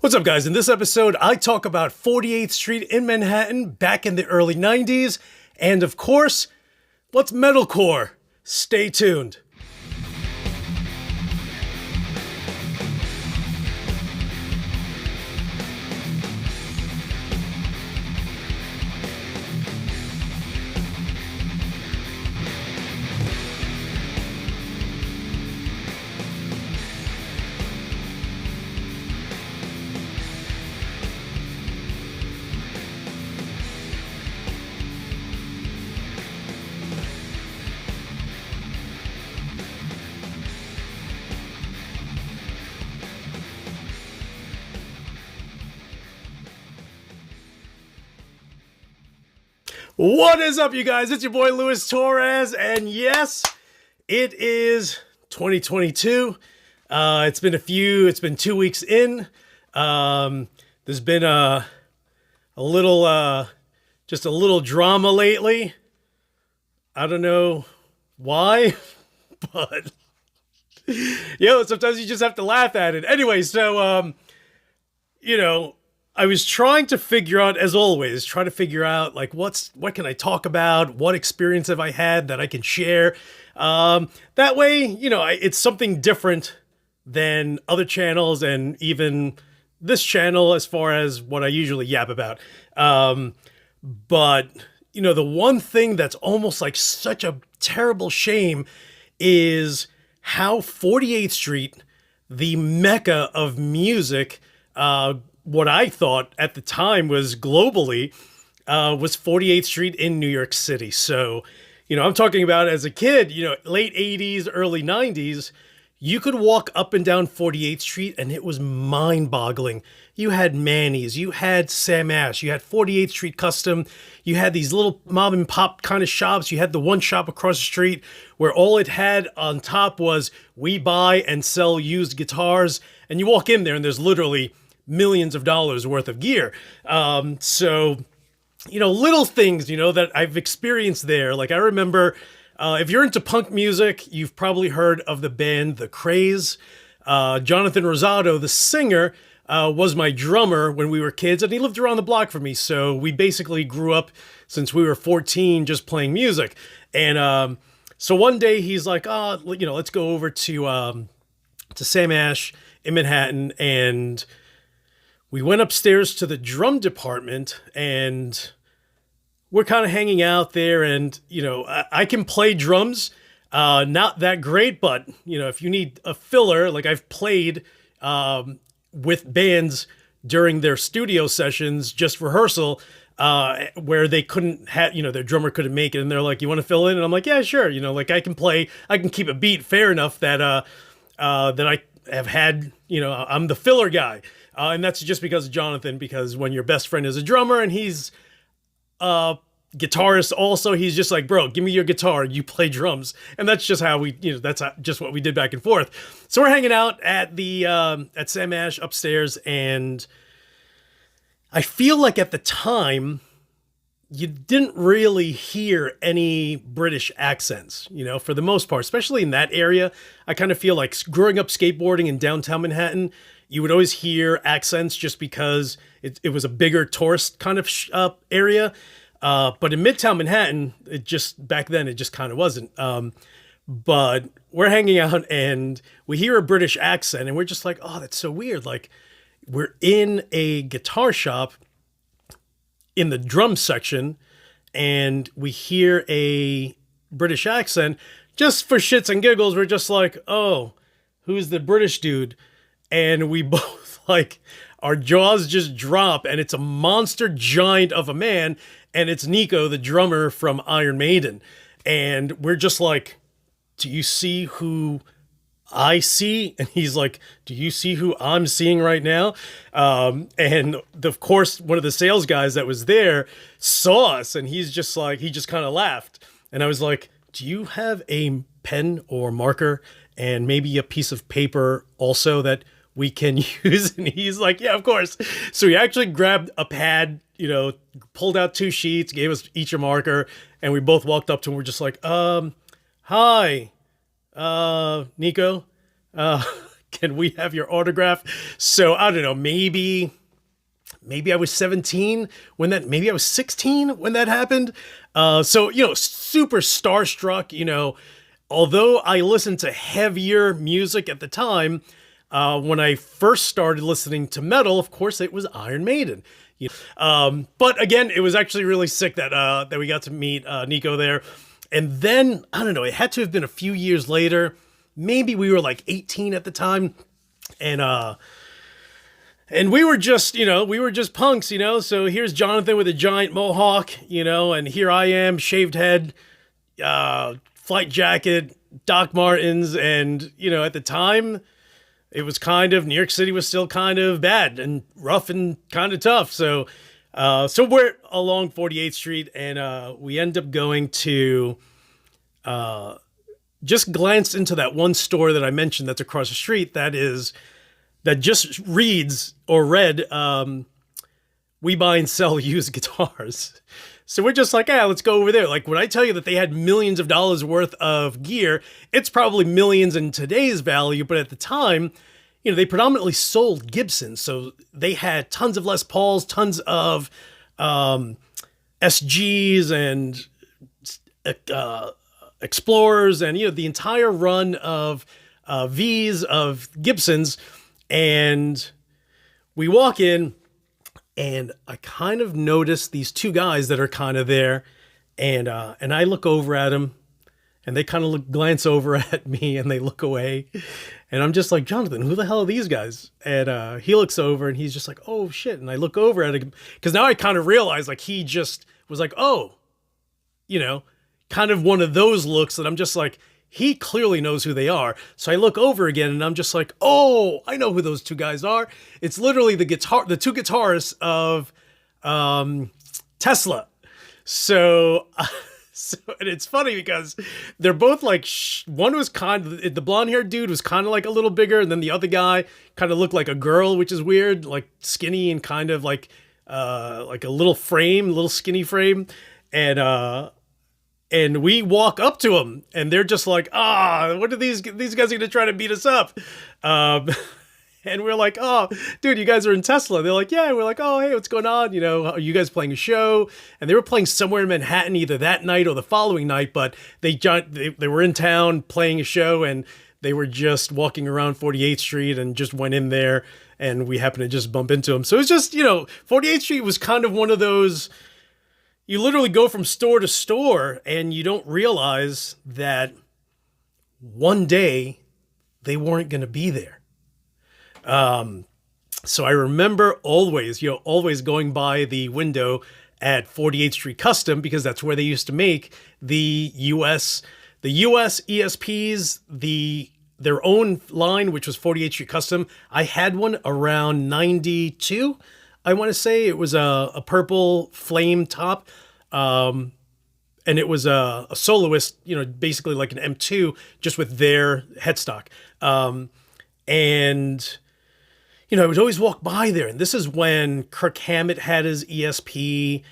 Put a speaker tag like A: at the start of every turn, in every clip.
A: What's up, guys? In this episode, I talk about 48th Street in Manhattan back in the early 90s, and of course, what's metalcore? Stay tuned. What is up, you guys? It's your boy Luis Torres, and yes, it is 2022. It's been 2 weeks in. There's been a little drama lately. I don't know why, but sometimes you just have to laugh at it. Anyway, so I was trying to figure out, as always, like what can I talk about? What experience have I had that I can share? That way, it's something different than other channels and even this channel as far as what I usually yap about. But the one thing that's almost like such a terrible shame is how 48th Street, the Mecca of music, what I thought at the time was globally, was 48th Street in New York City. So, I'm talking about as a kid, late 80s, early 90s, you could walk up and down 48th Street and it was mind-boggling. You had Manny's, you had Sam Ash, you had 48th Street Custom, you had these little mom and pop kind of shops, you had the one shop across the street where all it had on top was we buy and sell used guitars, and you walk in there and there's literally millions of dollars worth of gear. So, little things, that I've experienced there. Like I remember, if you're into punk music, you've probably heard of the band The Craze. Jonathan Rosado, the singer, was my drummer when we were kids, and he lived around the block from me. So we basically grew up since we were 14 just playing music. And so one day he's like, let's go over to Sam Ash in Manhattan, and we went upstairs to the drum department, and we're kind of hanging out there. And, I can play drums, not that great, but, if you need a filler, like I've played with bands during their studio sessions, just rehearsal, where they couldn't have, their drummer couldn't make it. And they're like, you want to fill in? And I'm like, yeah, sure. I can play, I can keep a beat fair enough that I have had, I'm the filler guy. And that's just because of Jonathan, because when your best friend is a drummer and he's a guitarist also, he's just like, bro, give me your guitar, you play drums. And that's just how we, just what we did back and forth. So we're hanging out at at Sam Ash upstairs, and I feel like at the time, you didn't really hear any British accents, for the most part, especially in that area. I kind of feel like growing up skateboarding in downtown Manhattan, you would always hear accents just because it was a bigger tourist kind of area. But in Midtown Manhattan, back then, it just kind of wasn't. But we're hanging out and we hear a British accent and we're just like, oh, that's so weird. Like, we're in a guitar shop in the drum section and we hear a British accent. Just for shits and giggles, we're just like, oh, who's the British dude? And we both, our jaws just drop, and it's a monster giant of a man, and it's Nico, the drummer from Iron Maiden. And we're just like, do you see who I see? And he's like, do you see who I'm seeing right now? And of course, one of the sales guys that was there saw us, and he's just like, he just kind of laughed. And I was like, do you have a pen or marker and maybe a piece of paper also that we can use? And he's like, yeah, of course. So he actually grabbed a pad, pulled out 2 sheets, gave us each a marker, and we both walked up to him. We're just like, hi, Nico, can we have your autograph? So I don't know, maybe I was 17 when that, maybe I was 16 when that happened. So, super starstruck, although I listened to heavier music at the time, when I first started listening to metal, of course, it was Iron Maiden. But again, it was actually really sick that we got to meet Nico there. And then, I don't know, it had to have been a few years later. Maybe we were like 18 at the time. And we were just, punks, So here's Jonathan with a giant mohawk, and here I am, shaved head, flight jacket, Doc Martens. And, at the time, it was New York City was still kind of bad and rough and kind of tough. So we're along 48th Street, and we end up going to, just glanced into that one store that I mentioned that's across the street that just reads or read, we buy and sell used guitars. So we're just like, let's go over there. Like when I tell you that they had millions of dollars worth of gear, it's probably millions in today's value. But at the time, they predominantly sold Gibsons. So they had tons of Les Pauls, tons of SGs and Explorers, and, the entire run of Vs of Gibsons. And we walk in, and I kind of notice these two guys that are kind of there, and I look over at them, and they kind of glance over at me, and they look away, and I'm just like, Jonathan, who the hell are these guys? And he looks over, and he's just like, oh shit, and I look over at him, because now I kind of realize, like, he just was like, oh, kind of one of those looks that I'm just like, he clearly knows who they are. So I look over again, and I'm just like, oh, I know who those two guys are. It's literally the two guitarists of Tesla. So and it's funny because they're both like, one was the blonde haired dude was kind of like a little bigger, and then the other guy kind of looked like a girl, which is weird, like skinny and kind of like a little skinny frame. And we walk up to them, and they're just like, what are these guys are going to try to beat us up? And we're like, oh, dude, you guys are in Tesla. They're like, yeah. And we're like, oh, hey, what's going on? Are you guys playing a show? And they were playing somewhere in Manhattan, either that night or the following night, but they were in town playing a show, and they were just walking around 48th Street and just went in there, and we happened to just bump into them. So it's just, 48th Street was kind of one of those, you literally go from store to store, and you don't realize that one day they weren't going to be there. So I remember always going by the window at 48th Street Custom, because that's where they used to make the US ESPs, their own line, which was 48th Street Custom. I had one around 92. I want to say it was a purple flame top. And it was a soloist, basically like an M2, just with their headstock. And I would always walk by there. And this is when Kirk Hammett had his ESP.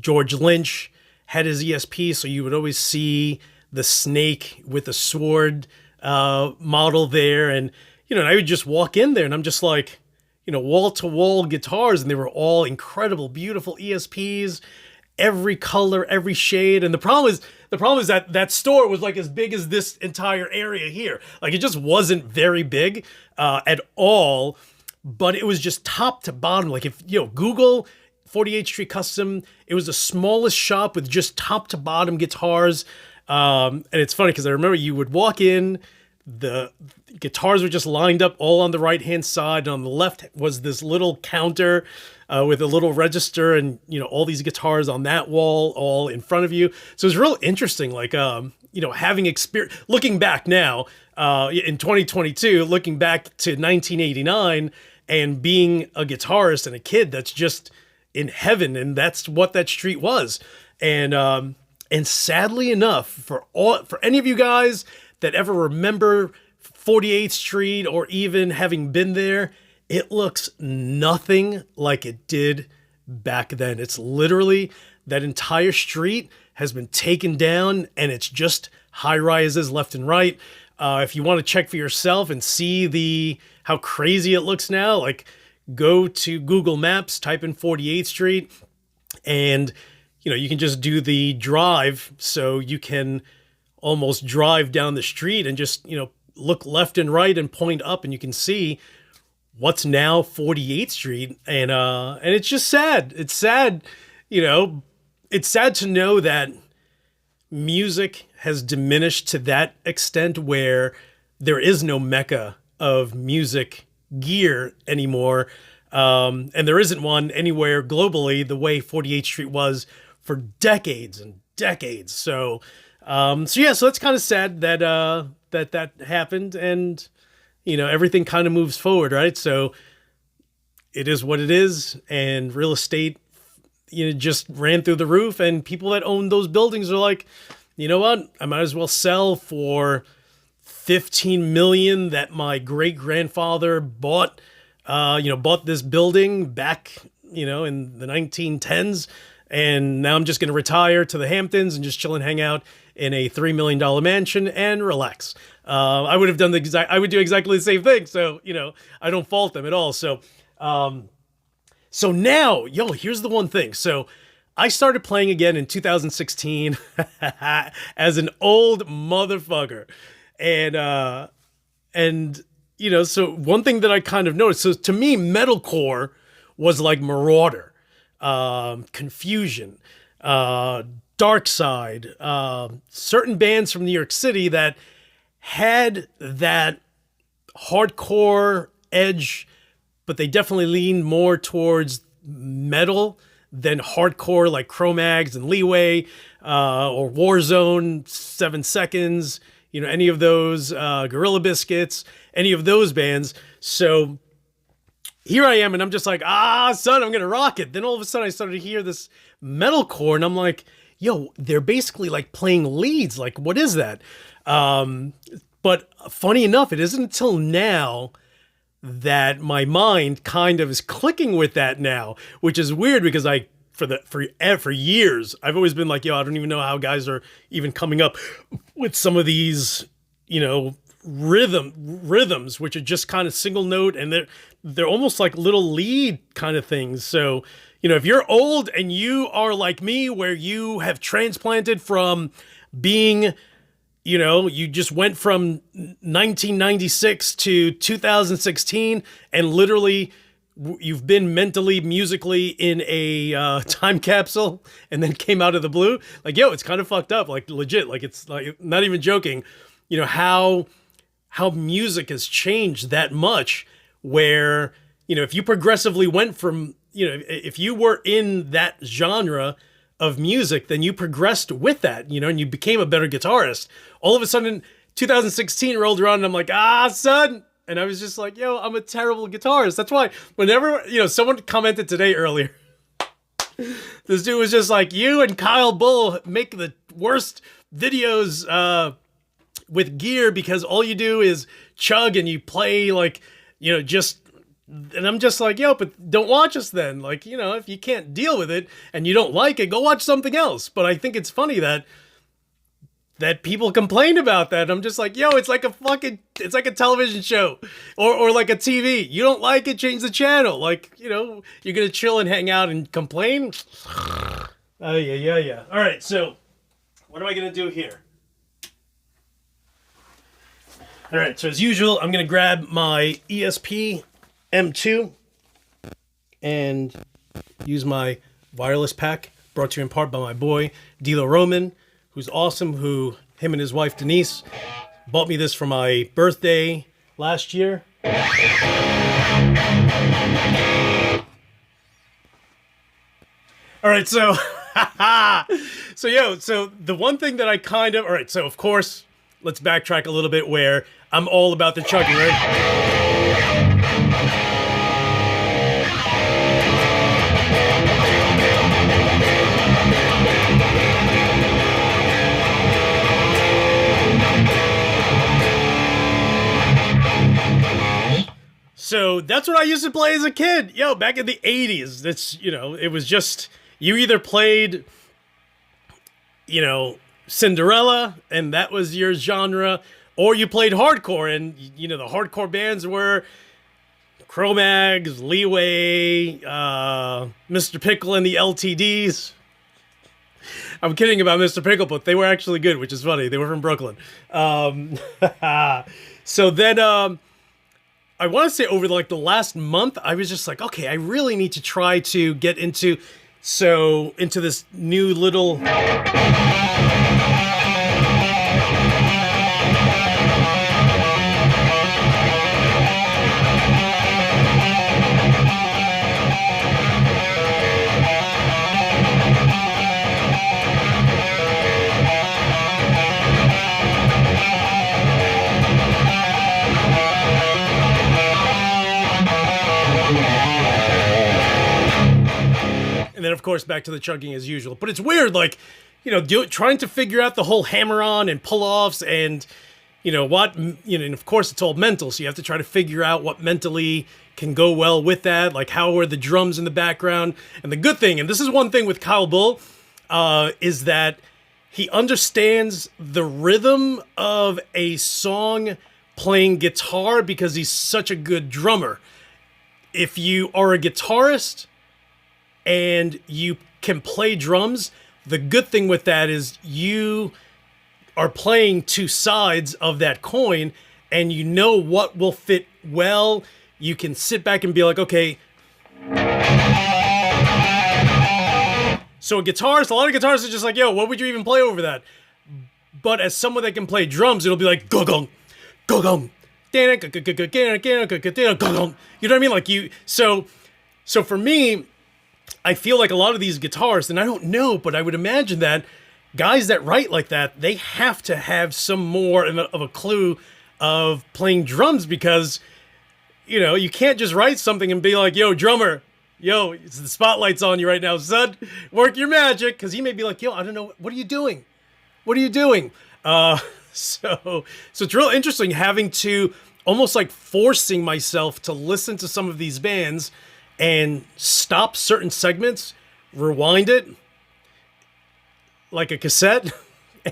A: George Lynch had his ESP. So you would always see the snake with the sword model there. And, I would just walk in there, and I'm just like, wall-to-wall guitars, and they were all incredible, beautiful ESPs, every color, every shade. And the problem is that store was like as big as this entire area here. Like, it just wasn't very big at all, but it was just top to bottom. Like, if Google 48th Street Custom, it was the smallest shop with just top to bottom guitars. And it's funny because I remember you would walk in, the guitars were just lined up all on the right hand side, and on the left was this little counter with a little register, and all these guitars on that wall all in front of you. So it's real interesting, like having experience, looking back now in 2022, looking back to 1989 and being a guitarist and a kid that's just in heaven, and that's what that street was. And sadly enough, for any of you guys that ever remember 48th Street or even having been there, it looks nothing like it did back then. It's literally, that entire street has been taken down, and it's just high rises left and right. If you want to check for yourself and see how crazy it looks now, like go to Google Maps, type in 48th Street, and you can just do the drive, so you can almost drive down the street and just look left and right and point up, and you can see what's now 48th Street, and it's just sad. It's sad, it's sad to know that music has diminished to that extent where there is no Mecca of music gear anymore. And there isn't one anywhere globally the way 48th Street was for decades and decades. So it's kind of sad that that happened, and everything kind of moves forward, right? So it is what it is, and real estate just ran through the roof, and people that own those buildings are like, you know what? I might as well sell for $15 million that my great grandfather bought this building back, in the 1910s. And now I'm just going to retire to the Hamptons and just chill and hang out in a $3 million mansion and relax. I would do exactly the same thing. So, I don't fault them at all. So now, here's the one thing. So I started playing again in 2016 as an old motherfucker. So one thing that I kind of noticed, so to me, metalcore was like Merauder, Confusion, Darkside, certain bands from New York City that had that hardcore edge, but they definitely leaned more towards metal than hardcore, like Cro-Mags and Leeway, or Warzone, 7 Seconds, any of those, Gorilla Biscuits, any of those bands. So here I am, and I'm just like, son, I'm going to rock it. Then all of a sudden I started to hear this metalcore, and I'm like, they're basically like playing leads. Like, what is that? But funny enough, it isn't until now that my mind kind of is clicking with that now, which is weird because for years I've always been like, I don't even know how guys are even coming up with some of these, rhythms, which are just kind of single note, and they're almost like little lead kind of things. So, if you're old and you are like me, where you have transplanted from being, you just went from 1996 to 2016, and literally you've been mentally, musically in a time capsule, and then came out of the blue. Like, it's kind of fucked up. Like, legit. Like, it's like, not even joking. How music has changed that much, where if you progressively went from if you were in that genre of music, then you progressed with that, and you became a better guitarist. All of a sudden, 2016 rolled around, and I'm like, son. And I was just like, I'm a terrible guitarist. That's why whenever, someone commented today earlier, this dude was just like, you and Kyle Bull make the worst videos with gear because all you do is chug and you play like, just... And I'm just like, but don't watch us then. Like, if you can't deal with it and you don't like it, go watch something else. But I think it's funny that people complain about that. I'm just like, it's like a television show or like a TV. You don't like it, change the channel. Like, you're going to chill and hang out and complain. Yeah. All right. So what am I going to do here? All right. So as usual, I'm going to grab my ESP M2 and use my wireless pack, brought to you in part by my boy Dilo Roman, who's awesome, him and his wife Denise bought me this for my birthday last year. All right, so so the one thing that I all right, so of course, let's backtrack a little bit where I'm all about the chugging, right? So that's what I used to play as a kid. Back in the 80s. That's, it was just, you either played, Cinderella, and that was your genre, or you played hardcore, and you know the hardcore bands were Cro-Mags, Leeway, Mr. Pickle, and the LTDs. I'm kidding about Mr. Pickle, but they were actually good, which is funny. They were from Brooklyn. So then, I want to say over like the last month, I was just like, okay, I really need to try to get into this new little. And then, of course, back to the chugging as usual. But it's weird, like, you know, trying to figure out the whole hammer-on and pull-offs and, you know, and of course, it's all mental. So you have to try to figure out what mentally can go well with that. Like, how are the drums in the background? And the good thing, and this is one thing with Kyle Bull, is that he understands the rhythm of a song playing guitar because he's such a good drummer. If you are a guitarist and you can play drums, the good thing with that is you are playing two sides of that coin and you know what will fit well. You can sit back and be like, okay. So a lot of guitarists are just like, yo, what would you even play over that? But as someone that can play drums, it'll be like, go-gong, go-gong, you know what I mean? Like so for me, I feel like a lot of these guitarists, and I don't know, but I would imagine that guys that write like that, they have to have some more of a clue of playing drums because, you know, you can't just write something and be like, yo, drummer, yo, the spotlight's on you right now, son, work your magic. Because he may be like, yo, I don't know, what are you doing? What are you doing? So it's real interesting having to almost like forcing myself to listen to some of these bands and stop certain segments, rewind it like a cassette,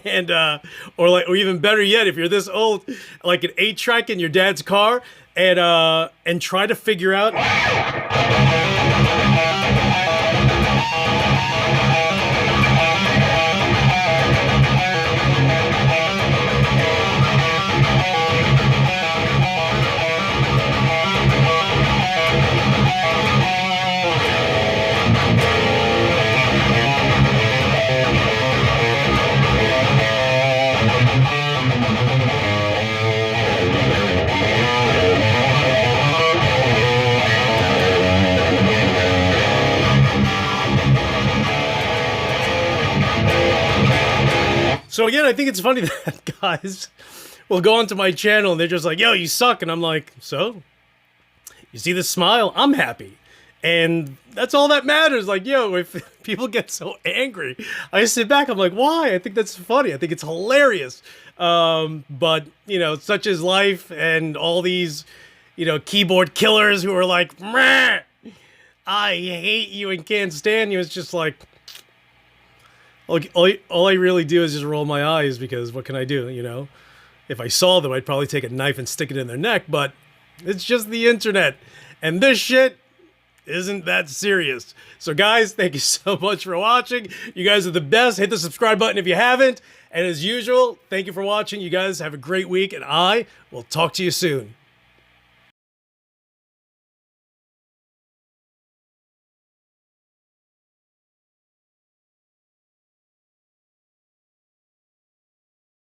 A: and or even better yet, if you're this old, like an 8-track in your dad's car, and try to figure out. So again, I think it's funny that guys will go onto my channel and they're just like, yo, you suck. And I'm like, so? You see this smile? I'm happy. And that's all that matters. Like, yo, if people get so angry, I sit back, I'm like, why? I think that's funny. I think it's hilarious. But, you know, such is life, and all these, you know, keyboard killers who are like, meh, I hate you and can't stand you. It's just like, all I really do is just roll my eyes because what can I do, you know? If I saw them, I'd probably take a knife and stick it in their neck, but it's just the internet. And this shit isn't that serious. So guys, thank you so much for watching. You guys are the best. Hit the subscribe button if you haven't. And as usual, thank you for watching. You guys have a great week, and I will talk to you soon.